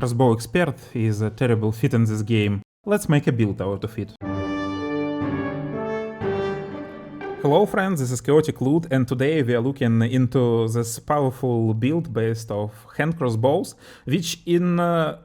Crossbow Expert is a terrible fit in this game. Let's make a build out of it. Hello friends, this is Chaotic Loot, and today we are looking into this powerful build based of hand crossbows, which in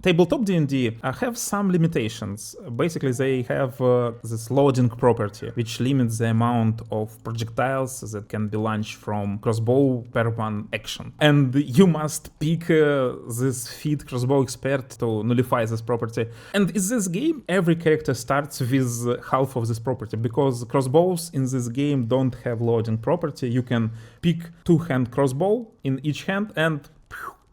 tabletop D&D have some limitations. Basically they have this loading property, which limits the amount of projectiles that can be launched from crossbow per one action. And you must pick this feat Crossbow Expert to nullify this property. And in this game, every character starts with half of this property, because crossbows in this game don't have loading property. You can pick two-hand crossbow in each hand and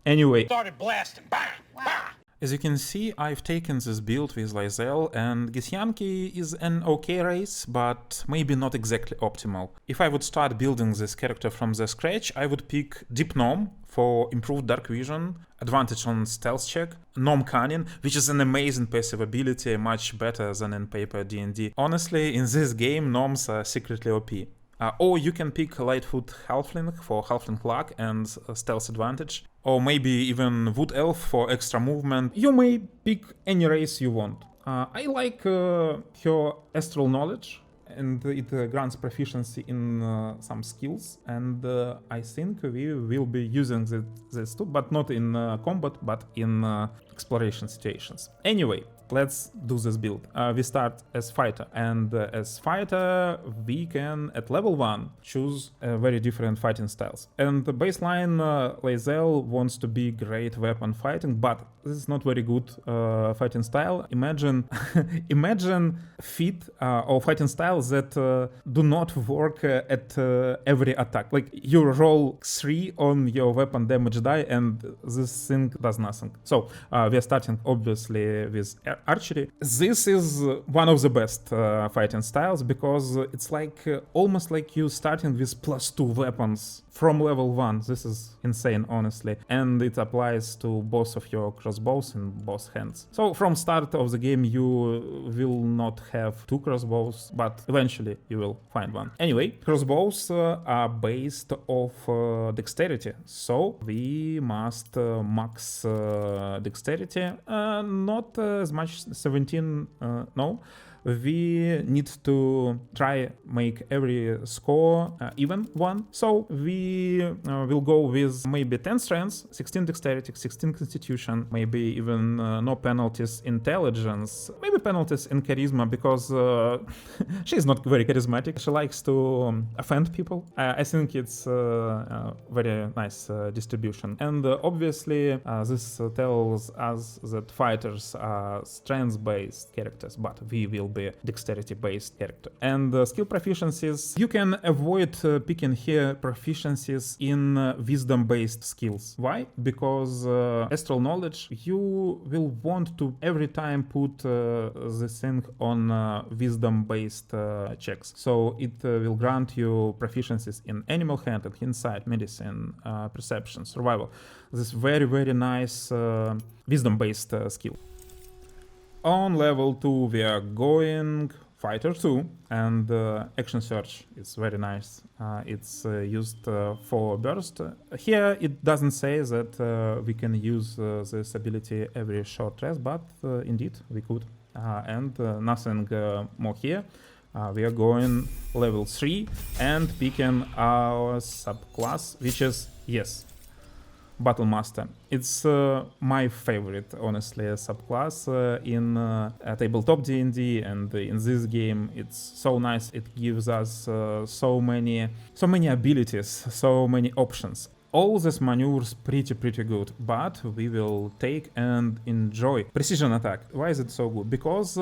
anyway. Started blasting. Bah! Bah! As you can see, I've taken this build with Lae'zel, and Githyanki is an okay race, but maybe not exactly optimal. If I would start building this character from the scratch, I would pick Deep Gnome for improved dark vision, advantage on stealth check, Gnome Cunning, which is an amazing passive ability, much better than in paper D&D. Honestly, in this game, gnomes are secretly OP. Or you can pick Lightfoot Halfling for Halfling luck and stealth advantage, or maybe even Wood Elf for extra movement. You may pick any race you want. I like her Astral Knowledge, and it grants proficiency in some skills, and I think we will be using this too, but not in combat, but in exploration situations. Anyway, let's do this build. We start as fighter, and as fighter we can at level 1 choose very different fighting styles. And the baseline Lae'zel wants to be great weapon fighting, but this is not very good fighting style. Imagine feat or fighting styles that do not work at every attack. Like you roll 3 on your weapon damage die and this thing does nothing. So we are starting obviously with archery. This is one of the best fighting styles, because it's like almost like you starting with +2 weapons from level 1. This is insane, honestly, and it applies to both of your crossbows in both hands. So from start of the game you will not have 2 crossbows, but eventually you will find one. Anyway, crossbows are based off dexterity, so we must max dexterity, not as much 17, no. We need to try make every score even one. So we will go with maybe 10 strengths, 16 dexterity, 16 constitution, maybe even no penalties intelligence, maybe penalties in charisma, because she's not very charismatic. She likes to offend people. I think it's a very nice distribution. And obviously this tells us that fighters are strength-based characters, but we will be dexterity-based character. And skill proficiencies, you can avoid picking here proficiencies in wisdom-based skills. Why? Because astral knowledge, you will want to every time put this thing on wisdom-based checks. So it will grant you proficiencies in animal handling, insight, medicine, perception, survival. This very, very nice wisdom-based skill. On level 2 we are going Fighter 2, and action search is very nice. It's used for burst. Here it doesn't say that we can use this ability every short rest, but indeed we could. And nothing more here. We are going level 3 and picking our subclass, which is, yes, Battle Master. It's my favorite, honestly, subclass in tabletop D&D, and in this game it's so nice. It gives us so many abilities, so many options. All these maneuvers pretty good, but we will take and enjoy precision attack. Why is it so good? Because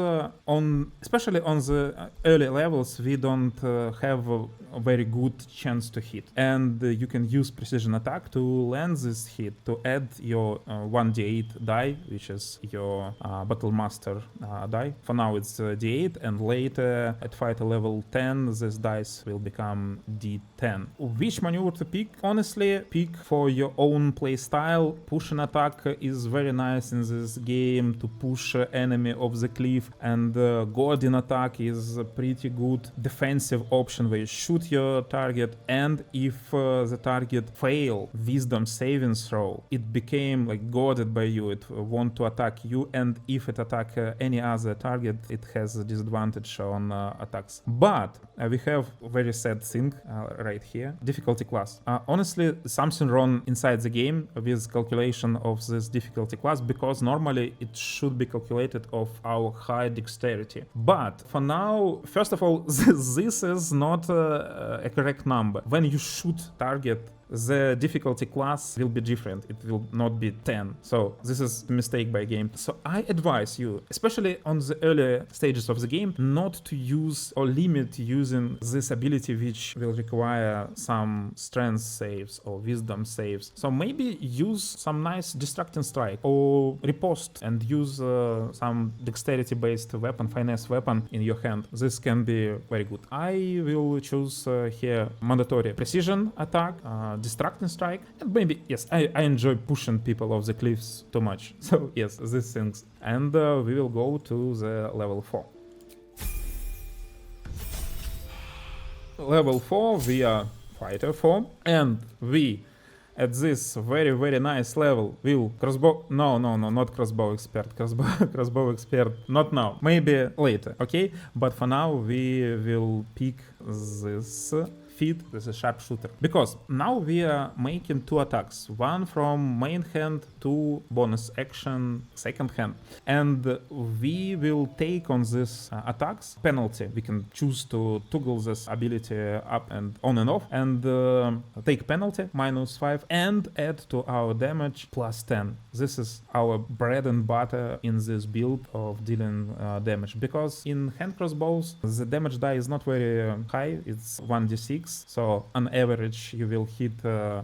especially on the early levels we don't have a very good chance to hit, and you can use precision attack to land this hit, to add your 1d8 die, which is your Battle Master die. For now it's d8, and later at fighter level 10 this dice will become d10. Which maneuver to pick? Honestly, pick pick for your own playstyle. Push an attack is very nice in this game to push enemy off the cliff, and guardian attack is a pretty good defensive option where you shoot your target, and if the target fail wisdom saving throw, it became like guarded by you, it want to attack you, and if it attack any other target, it has a disadvantage on attacks. But we have a very sad thing right here, difficulty class. Honestly, something wrong inside the game with calculation of this difficulty class, because normally it should be calculated of our high dexterity. But for now, first of all, this is not a correct number. When you shoot target, the difficulty class will be different. It will not be 10. So this is a mistake by game. So I advise you, especially on the earlier stages of the game, not to use or limit using this ability which will require some strength saves or wisdom saves. So maybe use some nice distracting strike or riposte and use some dexterity based weapon, finesse weapon in your hand. This can be very good. I will choose here mandatory precision attack, distracting strike, and maybe, yes, I enjoy pushing people off the cliffs too much. So yes, these things. And we will go to the level 4. Level 4, we are Fighter 4, and we at this very nice level will crossbow, no, not crossbow expert, crossbow expert, not now, maybe later, okay? But for now we will pick this feat, this is sharpshooter, because now we are making 2 attacks, one from main hand, 2 bonus action second hand, and we will take on this attacks penalty. We can choose to toggle this ability up and on and off, and take penalty -5 and add to our damage +10. This is our bread and butter in this build of dealing damage, because in hand crossbows the damage die is not very high, it's 1d6. So on average you will hit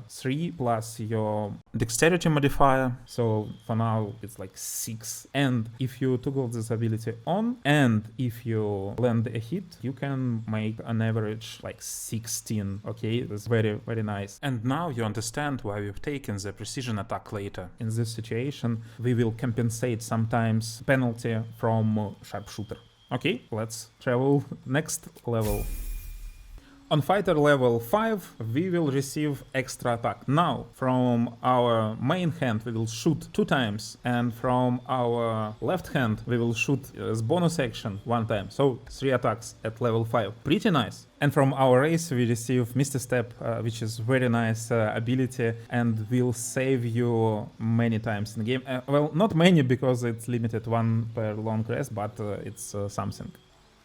3 plus your dexterity modifier. So for now it's like 6. And if you toggle this ability on, and if you land a hit, you can make an average like 16. Okay, that's very nice. And now you understand why we've taken the precision attack later. In this situation we will compensate sometimes penalty from sharpshooter. Okay, let's travel next level. On fighter level 5, we will receive extra attack. Now, from our main hand, we will shoot 2 times, and from our left hand, we will shoot as bonus action 1 time. So 3 attacks at level 5. Pretty nice. And from our race, we receive Misty Step, which is very nice ability, and will save you many times in the game. Well, not many, because it's limited 1 per long rest, but it's something.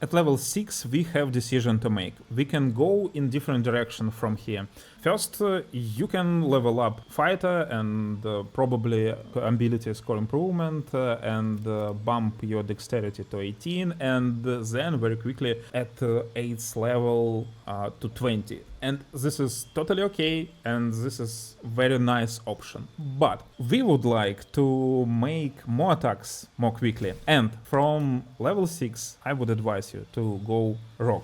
At level 6 we have decision to make. We can go in different direction from here. First, you can level up fighter and probably ability score improvement and bump your dexterity to 18, and then very quickly at 8th level to 20. And this is totally okay, and this is very nice option. But we would like to make more attacks more quickly, and from level 6 I would advise you to go rock.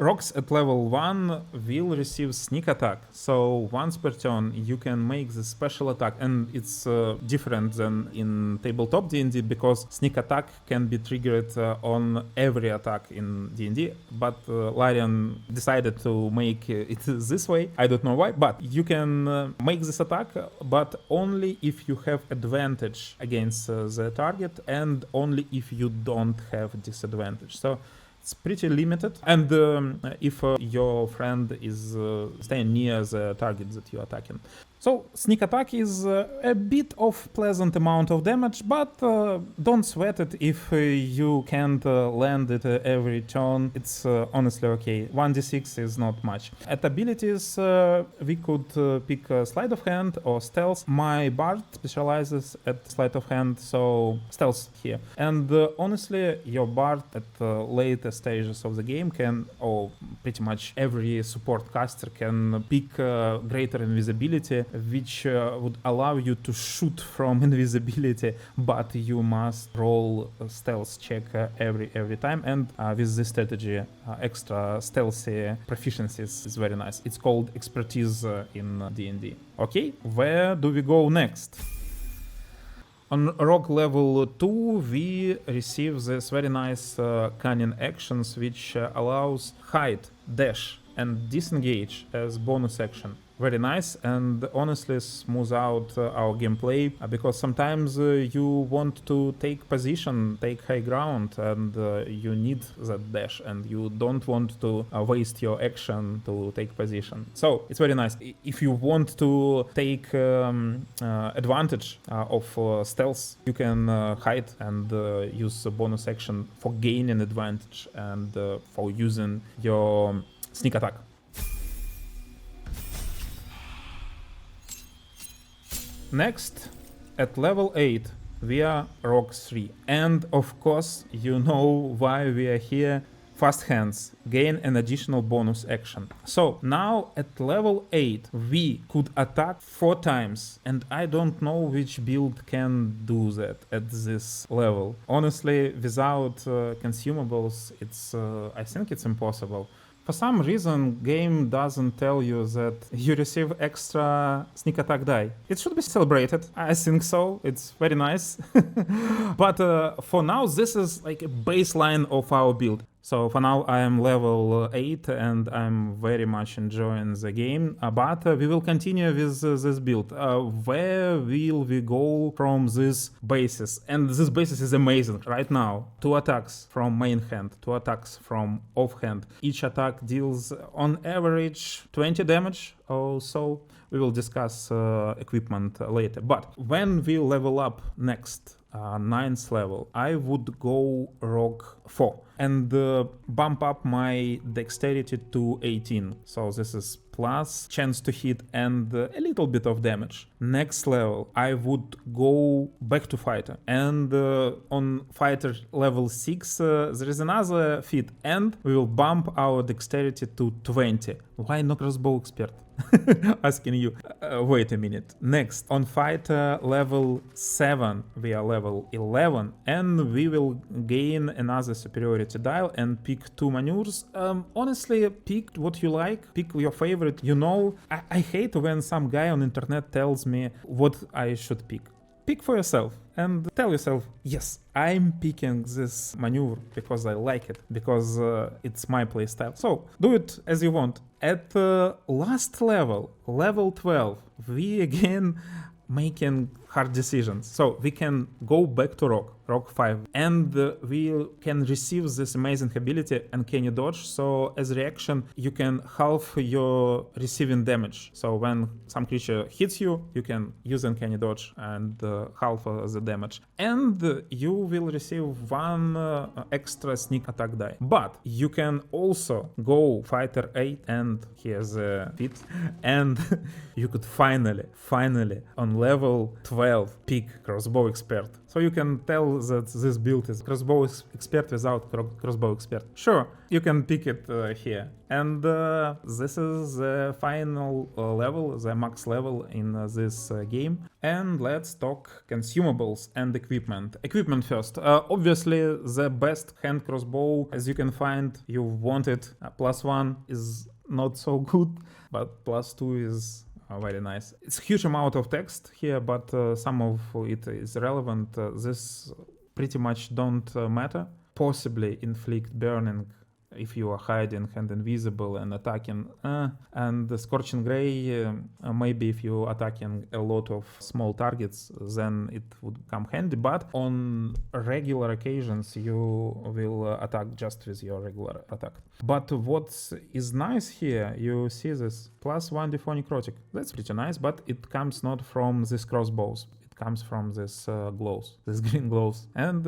Rocks at level 1 will receive sneak attack, so once per turn you can make the special attack, and it's different than in tabletop D&D, because sneak attack can be triggered on every attack in D&D, but Larian decided to make it this way. I don't know why, but you can make this attack, but only if you have advantage against the target, and only if you don't have disadvantage. So it's pretty limited, and if your friend is staying near the target that you're attacking. So sneak attack is a bit of pleasant amount of damage, but don't sweat it if you can't land it every turn. It's honestly okay. 1d6 is not much. At abilities, we could pick sleight of hand or stealth. My bard specializes at sleight of hand, so stealth here. And honestly, your bard at later stages of the game can, or pretty much every support caster can pick greater invisibility which would allow you to shoot from invisibility, but you must roll a stealth check every time. And with this strategy, extra stealthy proficiencies is very nice. It's called expertise in D&D. Okay, where do we go next? On rogue level 2, we receive this very nice cunning actions, which allows hide, dash, and disengage as bonus action. Very nice, and honestly smooth out our gameplay, because sometimes you want to take position, take high ground, and you need that dash, and you don't want to waste your action to take position. So it's very nice. If you want to take advantage of stealth, you can hide and use the bonus action for gaining advantage and for using your sneak attack. Next, at level 8, we are Rogue 3. And of course, you know why we are here. Fast hands gain an additional bonus action. So now at level 8, we could attack 4 times. And I don't know which build can do that at this level. Honestly, without consumables, I think it's impossible. For some reason, game doesn't tell you that you receive extra sneak attack die. It should be celebrated. I think so. It's very nice. But for now, this is like a baseline of our build. So for now I am level 8 and I'm very much enjoying the game, but we will continue with this build. Where will we go from this basis? And this basis is amazing right now. 2 attacks from main hand, 2 attacks from off hand. Each attack deals on average 20 damage or so. We will discuss equipment later. But when we level up next, 9th level, I would go Rogue 4 and bump up my dexterity to 18. So this is plus chance to hit and a little bit of damage. Next level, I would go back to fighter. And on fighter level 6, there is another feat and we will bump our dexterity to 20. Why not crossbow expert? Asking you. Wait a minute. Next, on fighter level 7, we are level 11 and we will gain another superiority dial and pick 2 maneuvers. Honestly, pick what you like, pick your favorite. You know, I hate when some guy on internet tells me what I should pick. Pick for yourself and tell yourself, yes, I'm picking this maneuver because I like it, because it's my playstyle. So do it as you want. At last level, level 12, we again making hard decisions. So we can go back to Rogue 5, and we can receive this amazing ability, Uncanny Dodge. So as a reaction, you can halve your receiving damage. So when some creature hits you, you can use Uncanny Dodge and halve the damage. And you will receive 1 extra sneak attack die. But you can also go Fighter 8, and here's a feat, and you could finally, on level 12, pick Crossbow Expert. So you can tell that this build is Crossbow Expert without Crossbow Expert. Sure, you can pick it here. And this is the final level, the max level in this game. And let's talk consumables and equipment. Equipment first. Obviously, the best hand crossbow, as you can find, you want it. +1 is not so good, but +2 is very nice. It's a huge amount of text here, but some of it is relevant. This pretty much don't matter. Possibly inflict burning if you are hiding and invisible and attacking. And the Scorching Ray, maybe if you attacking a lot of small targets, then it would come handy. But on regular occasions, you will attack just with your regular attack. But what is nice here, you see this +1 d4 necrotic. That's pretty nice, but it comes not from these crossbows. Comes from this glows, this green glows, and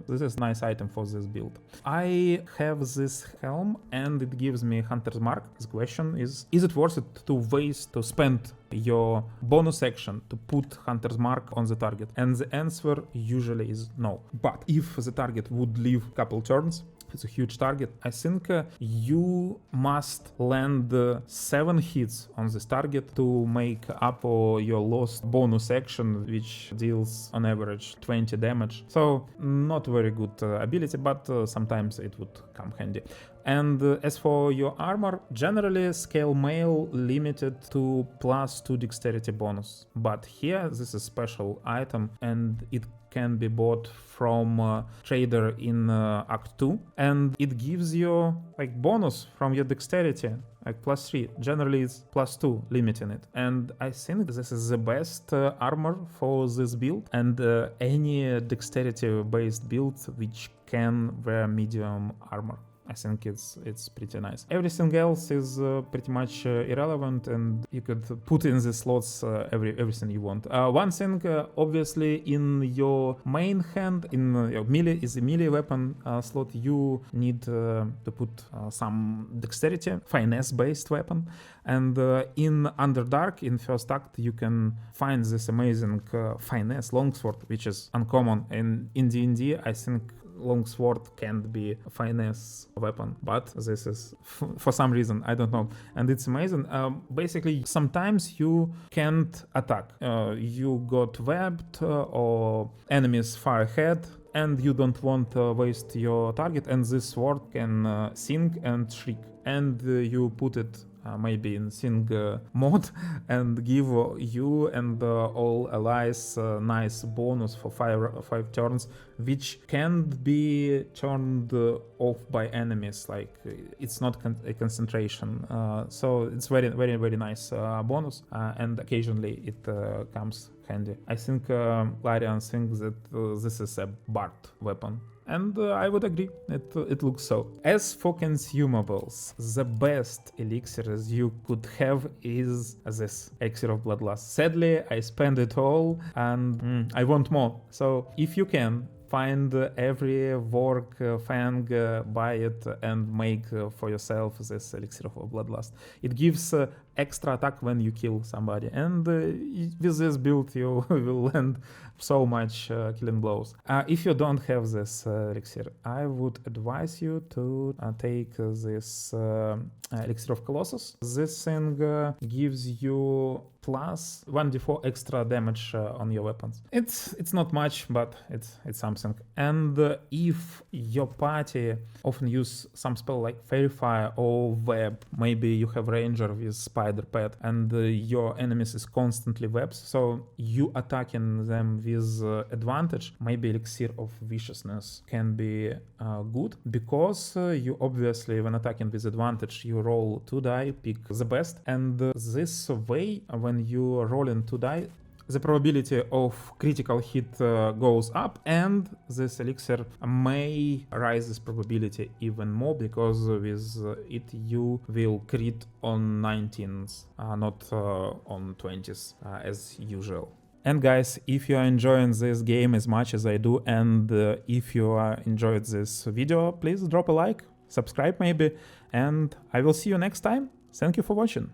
this is a nice item for this build. I have this helm and it gives me Hunter's Mark. This question is it worth it to spend your bonus action to put Hunter's Mark on the target? And the answer usually is no. But if the target would live a couple turns, it's a huge target. I think you must land 7 hits on this target to make up for your lost bonus action, which deals on average 20 damage. So not very good ability, but sometimes it would come handy. And as for your armor, generally scale mail limited to +2 dexterity bonus. But here this is a special item and it can be bought from trader in Act 2, and it gives you like bonus from your dexterity, like +3. Generally it's +2 limiting it, and I think this is the best armor for this build, and any dexterity based build which can wear medium armor. I think it's pretty nice. Everything else is pretty much irrelevant, and you could put in the slots everything you want. One thing, obviously, in your main hand, in your melee is a melee weapon slot, you need to put some dexterity, finesse-based weapon. And in Underdark, in first act, you can find this amazing finesse longsword, which is uncommon. And in D&D, I think longsword can't be a finesse weapon, but this is for some reason, I don't know, and it's amazing. Basically, sometimes you can't attack, you got webbed or enemies far ahead and you don't want to waste your target, and this sword can sing and shriek, and you put it maybe in sing mode and give you and all allies nice bonus for 5 turns, which can't be turned off by enemies. Like it's not a concentration, so it's very nice bonus, and occasionally it comes handy. I think Larian thinks that this is a bard weapon, and I would agree, it looks so. As for consumables, the best elixirs you could have is this Elixir of Bloodlust. Sadly, I spent it all and I want more. So if you can, find every Vork Fang, buy it and make for yourself this Elixir of Bloodlust. It gives extra attack when you kill somebody, and with this build you will land so much killing blows. If you don't have this elixir, I would advise you to take this Elixir of Colossus. This thing gives you plus 1d4 extra damage on your weapons. It's not much, but it's something. And if your party often use some spell like Fairy Fire or Web, maybe you have Ranger with Spider Pet, and your enemies is constantly webs, so you attacking them with advantage, maybe Elixir of Viciousness can be good, because you obviously, when attacking with advantage, you roll 2 die, pick the best, and this way, when you roll in 2 die, the probability of critical hit goes up, and this elixir may raise this probability even more, because with it you will crit on 19s, not on 20s as usual. And guys, if you are enjoying this game as much as I do, and if you enjoyed this video, please drop a like, subscribe maybe, and I will see you next time. Thank you for watching.